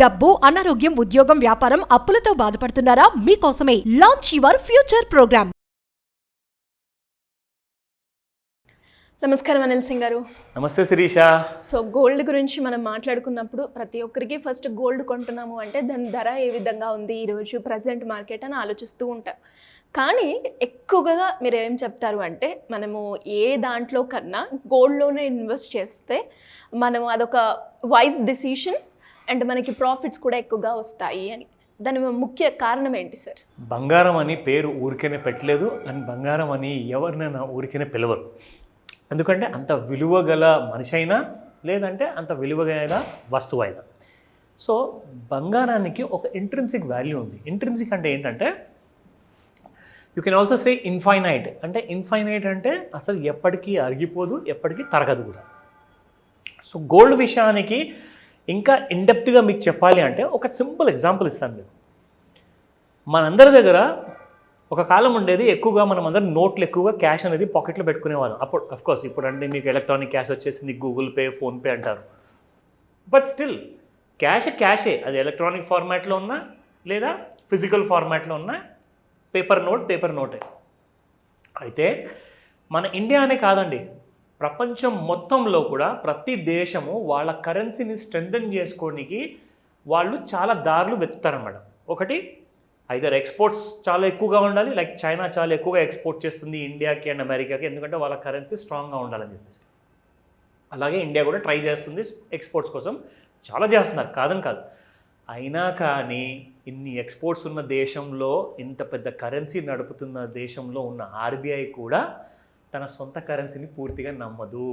డబ్బు, అనారోగ్యం, ఉద్యోగం, వ్యాపారం, అప్పులతో బాధపడుతున్నారా? మీకోసమే లాంచ్ యువర్ ఫ్యూచర్ ప్రోగ్రామ్. నమస్కారం అనిల్ సింగ్ గారు. నమస్తే శిరీష. సో గోల్డ్ గురించి మనం మాట్లాడుకున్నప్పుడు ప్రతి ఒక్కరికి ఫస్ట్ గోల్డ్ కొంటున్నాము అంటే దాని ధర ఏ విధంగా ఉంది ఈరోజు ప్రజెంట్ మార్కెట్ అని ఆలోచిస్తూ ఉంటారు. కానీ ఎక్కువగా మీరు ఏం చెప్తారు అంటే మనము ఏ దాంట్లో కన్నా గోల్డ్లోనే ఇన్వెస్ట్ చేస్తే మనము అదొక వైజ్ డిసిషన్ అండ్ మనకి ప్రాఫిట్స్ కూడా ఎక్కువగా వస్తాయి అని. దాని ముఖ్య కారణం ఏంటి సార్? బంగారం అని పేరు ఊరికేనే పెట్టలేదు, అండ్ బంగారం అని ఎవరినైనా ఊరికేనే పిలవరు. ఎందుకంటే అంత విలువ గల మనిషి అయినా లేదంటే అంత విలువగల వస్తువు అయినా. సో బంగారానికి ఒక ఇంట్రిన్సిక్ వాల్యూ ఉంది. ఇంట్రిన్సిక్ అంటే ఏంటంటే you can also say infinite. అంటే ఇన్ఫైనైట్ అంటే అసలు ఎప్పటికీ అరిగిపోదు, ఎప్పటికీ తరగదు కూడా. సో గోల్డ్ విషయానికి ఇంకా ఇన్డెప్త్గా మీకు చెప్పాలి అంటే ఒక సింపుల్ ఎగ్జాంపుల్ ఇస్తాను మీకు. మనందరి దగ్గర ఒక కాలం ఉండేది, ఎక్కువగా మనం అందరం నోట్లు ఎక్కువగా క్యాష్ అనేది పాకెట్లో పెట్టుకునేవాళ్ళం. అప్పుడు అఫ్కోర్స్ ఇప్పుడు అంటే మీకు ఎలక్ట్రానిక్ క్యాష్ వచ్చేసింది, గూగుల్ పే, ఫోన్పే అంటారు. బట్ స్టిల్ క్యాషే. అది ఎలక్ట్రానిక్ ఫార్మాట్లో ఉన్నా లేదా ఫిజికల్ ఫార్మాట్లో ఉన్నా పేపర్ నోటే. అయితే మన ఇండియా అనే కాదండి, ప్రపంచం మొత్తంలో కూడా ప్రతి దేశము వాళ్ళ కరెన్సీని స్ట్రెంథెన్ చేసుకోవడానికి వాళ్ళు చాలా దారులు వెతుకుతారన్నమాట. ఒకటి ఐదర్ ఎక్స్పోర్ట్స్ చాలా ఎక్కువగా ఉండాలి, లైక్ చైనా చాలా ఎక్కువగా ఎక్స్పోర్ట్ చేస్తుంది ఇండియాకి అండ్ అమెరికాకి, ఎందుకంటే వాళ్ళ కరెన్సీ స్ట్రాంగ్గా ఉండాలని చెప్పేసి. అలాగే ఇండియా కూడా ట్రై చేస్తుంది ఎక్స్పోర్ట్స్ కోసం, చాలా చేస్తున్నారు, కాదని కాదు. అయినా కానీ ఇన్ని ఎక్స్పోర్ట్స్ ఉన్న దేశంలో, ఇంత పెద్ద కరెన్సీ నడుపుతున్న దేశంలో ఉన్న ఆర్బీఐ కూడా తన సొంత కరెన్సీని పూర్తిగా నమ్మదు.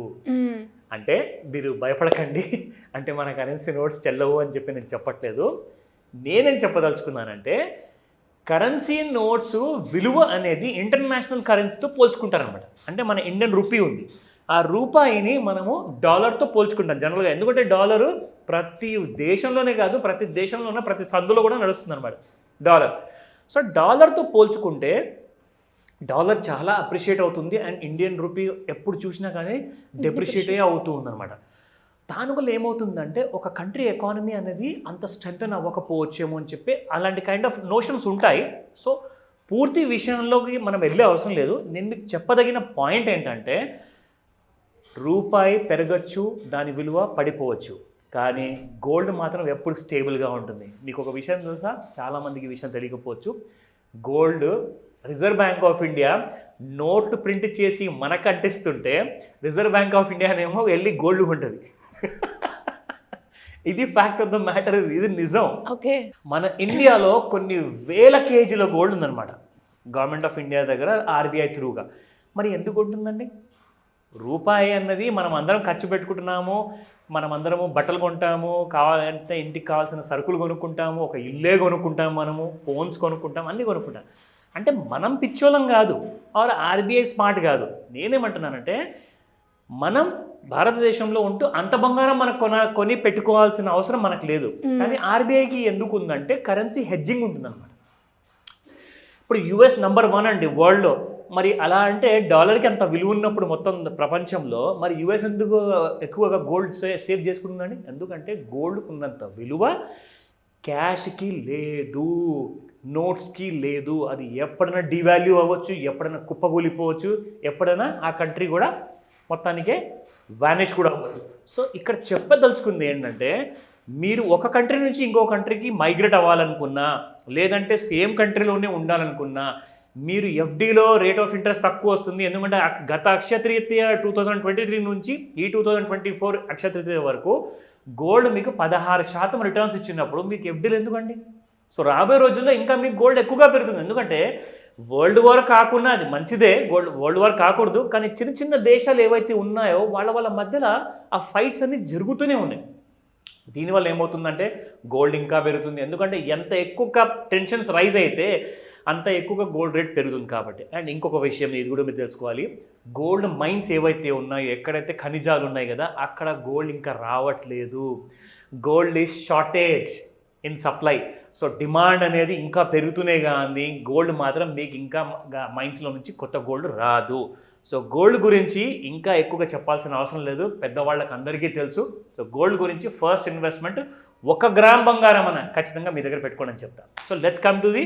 అంటే మీరు భయపడకండి, అంటే మన కరెన్సీ నోట్స్ చెల్లవు అని చెప్పి నేను చెప్పట్లేదు. నేనేం చెప్పదలుచుకున్నానంటే కరెన్సీ నోట్స్ విలువ అనేది ఇంటర్నేషనల్ కరెన్సీతో పోల్చుకుంటారనమాట. అంటే మన ఇండియన్ రూపీ ఉంది, ఆ రూపాయిని మనము డాలర్తో పోల్చుకుంటాం జనరల్గా. ఎందుకంటే డాలరు ప్రతి దేశంలోనే కాదు, ప్రతి దేశంలో ఉన్న ప్రతి సందులో కూడా నడుస్తుంది అనమాట డాలర్. సో డాలర్తో పోల్చుకుంటే డాలర్ చాలా అప్రిషియేట్ అవుతుంది, అండ్ ఇండియన్ రూపీ ఎప్పుడు చూసినా కానీ డెప్రిషియేటే అవుతూ ఉందన్నమాట. దానివల్ల ఏమవుతుందంటే ఒక కంట్రీ ఎకానమీ అనేది అంత స్ట్రెంథన్ అవ్వకపోవచ్చేమో అని చెప్పి అలాంటి కైండ్ ఆఫ్ నోషన్స్ ఉంటాయి. సో పూర్తి విషయంలోకి మనం వెళ్ళే అవసరం లేదు. నేను మీకు చెప్పదగిన పాయింట్ ఏంటంటే రూపాయి పెరగచ్చు, దాని విలువ పడిపోవచ్చు, కానీ గోల్డ్ మాత్రం ఎప్పుడు స్టేబుల్గా ఉంటుంది. మీకు ఒక విషయం తెలుసా, చాలామందికి విషయం తెలియకపోవచ్చు. Gold reserve bank of India నోట్లు ప్రింట్ చేసి మనకు అంటిస్తుంటే రిజర్వ్ బ్యాంక్ ఆఫ్ ఇండియానేమో వెళ్ళి గోల్డ్ ఉంటుంది. ఇది ఫ్యాక్ట్ ఆఫ్ ద మ్యాటర్, ఇది నిజం. ఓకే, మన ఇండియాలో కొన్ని వేల కేజీల గోల్డ్ ఉందన్నమాట గవర్నమెంట్ ఆఫ్ ఇండియా దగ్గర ఆర్బీఐ త్రూగా. మరి ఎందుకు ఉంటుందండి? రూపాయి అన్నది మనం అందరం ఖర్చు పెట్టుకుంటున్నాము, మనం అందరము బట్టలు కొంటాము, కావాలంటే ఇంటికి కావాల్సిన సరుకులు కొనుక్కుంటాము, ఒక ఇల్లే కొనుక్కుంటాము, మనము ఫోన్స్ కొనుక్కుంటాము, అన్నీ కొనుక్కుంటాం. అంటే మనం పిచ్చోళం కాదు, ఆర్ ఆర్బీఐ స్మార్ట్ కాదు. నేనేమంటున్నానంటే మనం భారతదేశంలో ఉంటూ అంత బంగారం మనకు కొని పెట్టుకోవాల్సిన అవసరం మనకు లేదు. కానీ ఆర్బీఐకి ఎందుకు ఉందంటే కరెన్సీ హెడ్జింగ్ ఉంటుందన్నమాట. ఇప్పుడు యుఎస్ నెంబర్ 1 అండి వరల్డ్లో. మరి అలా అంటే డాలర్కి అంత విలువ ఉన్నప్పుడు మొత్తం ప్రపంచంలో మరి యుఎస్ ఎందుకు ఎక్కువగా గోల్డ్ సేవ్ చేసుకుంటుందండి? ఎందుకంటే గోల్డ్కి ఉన్నంత విలువ క్యాష్కి లేదు, నోట్స్కి లేదు. అది ఎప్పుడైనా డివాల్యూ అవ్వచ్చు, ఎప్పుడైనా కుప్పగూలిపోవచ్చు, ఎప్పుడైనా ఆ కంట్రీ కూడా మొత్తానికే వానిష్ కూడా అవ్వచ్చు. సో ఇక్కడ చెప్పదలుచుకుంది ఏంటంటే మీరు ఒక కంట్రీ నుంచి ఇంకో కంట్రీకి మైగ్రేట్ అవ్వాలనుకున్నా, లేదంటే సేమ్ కంట్రీలోనే ఉండాలనుకున్నా, మీరు ఎఫ్డీలో రేట్ ఆఫ్ ఇంట్రెస్ట్ తక్కువ వస్తుంది. ఎందుకంటే గత అక్షయ తృతీయ 2023 నుంచి ఈ 2024 అక్షయ తృతీయ వరకు గోల్డ్ మీకు 16% రిటర్న్స్ ఇచ్చినప్పుడు మీకు ఎఫ్డీలు ఎందుకండి? సో రాబోయే రోజుల్లో ఇంకా మీకు గోల్డ్ ఎక్కువగా పెరుగుతుంది. ఎందుకంటే వరల్డ్ వార్ కాకుండా, అది మంచిదే, వరల్డ్ వార్ కాకూడదు, కానీ చిన్న చిన్న దేశాలు ఏవైతే ఉన్నాయో వాళ్ళ మధ్యలో ఆ ఫైట్స్ అన్నీ జరుగుతూనే ఉన్నాయి. దీనివల్ల ఏమవుతుందంటే గోల్డ్ ఇంకా పెరుగుతుంది. ఎందుకంటే ఎంత ఎక్కువగా టెన్షన్స్ రైజ్ అయితే అంత ఎక్కువగా గోల్డ్ రేట్ పెరుగుతుంది కాబట్టి. అండ్ ఇంకొక విషయం ఇది కూడా మీరు తెలుసుకోవాలి, గోల్డ్ మైన్స్ ఏవైతే ఉన్నాయో, ఎక్కడైతే ఖనిజాలు ఉన్నాయి కదా, అక్కడ గోల్డ్ ఇంకా రావట్లేదు. Gold is shortage in supply. So demand అనేది ఇంకా పెరుగుతూనే కానీ గోల్డ్ మాత్రం మీకు ఇంకా మైన్స్లో నుంచి కొత్త గోల్డ్ రాదు. సో గోల్డ్ గురించి ఇంకా ఎక్కువగా చెప్పాల్సిన అవసరం లేదు, పెద్దవాళ్ళకి అందరికీ తెలుసు. సో గోల్డ్ గురించి ఫస్ట్ ఇన్వెస్ట్మెంట్ 1 గ్రామ్ బంగారం అన్న ఖచ్చితంగా మీ దగ్గర పెట్టుకోండి అని చెప్తాను. So let's come to the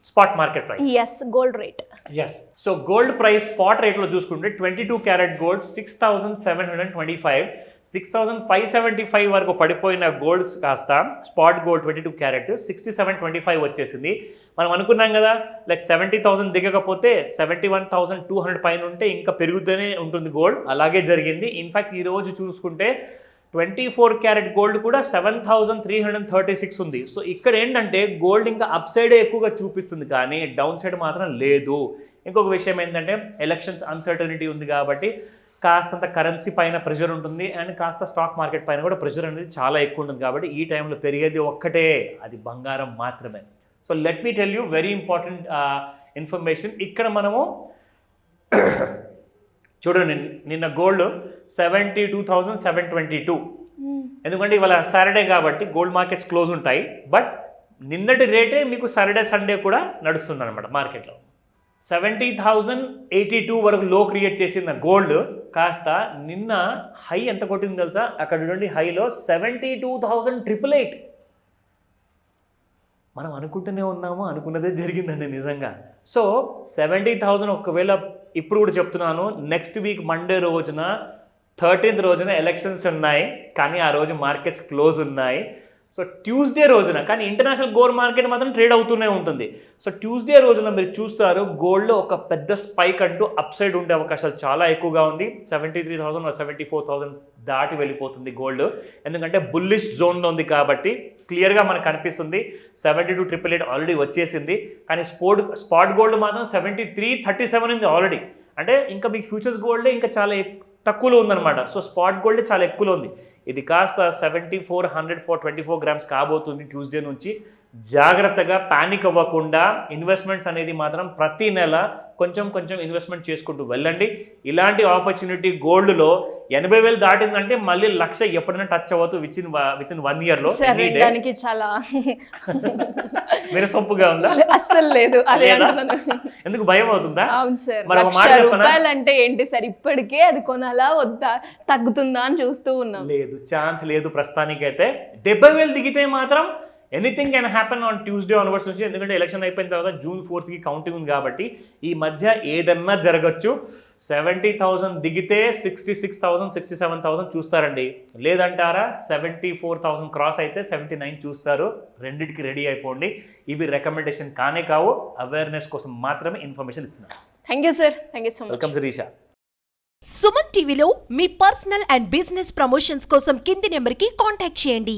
spot market price. Yes, gold rate. Yes, so gold price spot రేట్లో చూసుకుంటే 22 క్యారెట్ గోల్డ్ 6,725, 6,575 వరకు పడిపోయిన గోల్డ్స్ కాస్త స్పాట్ గోల్డ్ 22 క్యారెట్ 6725 వచ్చేసింది. మనం అనుకున్నాం కదా లైక్ 70,000 దిగకపోతే 71,200 పైన ఉంటే ఇంకా పెరుగుతూనే ఉంటుంది గోల్డ్. అలాగే జరిగింది. ఇన్ఫ్యాక్ట్ ఈరోజు చూసుకుంటే 24 క్యారెట్ గోల్డ్ కూడా 7,336 ఉంది. సో ఇక్కడ ఏంటంటే గోల్డ్ ఇంకా అప్ సైడే ఎక్కువగా చూపిస్తుంది కానీ డౌన్ సైడ్ మాత్రం లేదు. ఇంకొక విషయం ఏంటంటే ఎలక్షన్స్ అన్సర్టనిటీ ఉంది కాబట్టి కాస్తంత కరెన్సీ పైన ప్రెషర్ ఉంటుంది అండ్ కాస్త స్టాక్ మార్కెట్ పైన కూడా ప్రెషర్ అనేది చాలా ఎక్కువ ఉంటుంది. కాబట్టి ఈ టైంలో పెరిగేది ఒక్కటే, అది బంగారం మాత్రమే. So let me tell you very important information. ఇక్కడ మనము చూడండి, నిన్న గోల్డ్ 72,722, ఎందుకంటే ఇవాళ సాటర్డే కాబట్టి గోల్డ్ మార్కెట్స్ క్లోజ్ ఉంటాయి. బట్ నిన్నటి రేటే మీకు సాటర్డే సండే కూడా నడుస్తుంది అనమాట మార్కెట్లో. 70,082 వరకు లో క్రియేట్ చేసిన గోల్డ్ కాస్త నిన్న హై ఎంత కొట్టింది తెలుసా? అక్కడ చూడండి, హైలో 72,888. మనం అనుకుంటూనే ఉన్నాము, అనుకున్నదే జరిగిందండి నిజంగా. సో 70,000 ఒకవేళ ఇప్పుడు కూడా చెప్తున్నాను, నెక్స్ట్ వీక్ మండే రోజున 13th రోజున ఎలక్షన్స్ ఉన్నాయి కానీ ఆ రోజు మార్కెట్స్ క్లోజ్ ఉన్నాయి. సో ట్యూస్డే రోజున కానీ ఇంటర్నేషనల్ గోల్డ్ మార్కెట్ మాత్రం ట్రేడ్ అవుతూనే ఉంటుంది. సో ట్యూస్డే రోజున మీరు చూస్తారు గోల్డ్లో ఒక పెద్ద స్పైక్ అంటూ అప్ సైడ్ ఉండే అవకాశాలు చాలా ఎక్కువగా ఉంది. 73,000 74,000 దాటి వెళ్ళిపోతుంది గోల్డ్, ఎందుకంటే బుల్లిష్ జోన్లో ఉంది కాబట్టి క్లియర్గా మనకు కనిపిస్తుంది. 72,888 ఆల్రెడీ వచ్చేసింది కానీ స్పాట్ గోల్డ్ మాత్రం 73,37 ఉంది ఆల్రెడీ. అంటే ఇంకా మీకు ఫ్యూచర్స్ గోల్డే ఇంకా చాలా తక్కువలో ఉందన్నమాట. సో స్పాట్ గోల్డ్ చాలా ఎక్కువలో ఉంది. ఇది కాస్త 7400 for 24 grams కాబోతుంది ట్యూస్డే నుంచి. జాగ్రత్తగా ప్యానిక్ అవ్వకుండా ఇన్వెస్ట్మెంట్స్ అనేది మాత్రం ప్రతి నెల కొంచెం కొంచెం ఇన్వెస్ట్మెంట్ చేసుకుంటూ వెళ్ళండి. ఇలాంటి ఆపర్చునిటీ గోల్డ్లో 80,000 దాటిందంటే మళ్ళీ 1,00,000 ఎప్పుడైనా టచ్ అవ్వదు విత్ ఇన్ 1 yearలో. దానికి చాలా మీరు సొప్పుగా ఉందా? అస్సలు లేదు. అదే అంటున్నాను. ఎందుకు భయం అవుతుందా? అవును సార్, మరి ఒక మాట చెప్పనా? రూపాయలు అంటే ఏంటి సార్? ఇప్పటికే అది కొనాలా వద్దా, తగ్గుతుందా అని చూస్తూ ఉన్నాం. లేదు, ఛాన్స్ లేదు ప్రస్తుతానికైతే. 70,000 దిగితే మాత్రం anything can happen on Tuesday onwards నుంచి, ఎందుకంటే ఎలక్షన్ అయిపోయిన తర్వాత June 4th కౌంటింగ్ ఉంది కాబట్టి ఈ మధ్య ఏదన్నా జరగచ్చు. 70,000 దిగితే 66,000 67,000 చూస్తారండి. లేదంటారా 74,000 క్రాస్ అయితే 79 చూస్తారు. రెండింటికి రెడీ అయిపోండి. ఇవి రికమెండేషన్ కానే కావు, అవేర్నెస్ కోసం మాత్రమే ఇన్ఫర్మేషన్ ఇస్తున్నాను. Thank you sir, thank you so much. Welcome Shirisha. Suman టీవీలో మీ పర్సనల్ అండ్ బిజినెస్ ప్రమోషన్స్ కోసం కింది నెంబర్కి కాంటాక్ట్ చేయండి.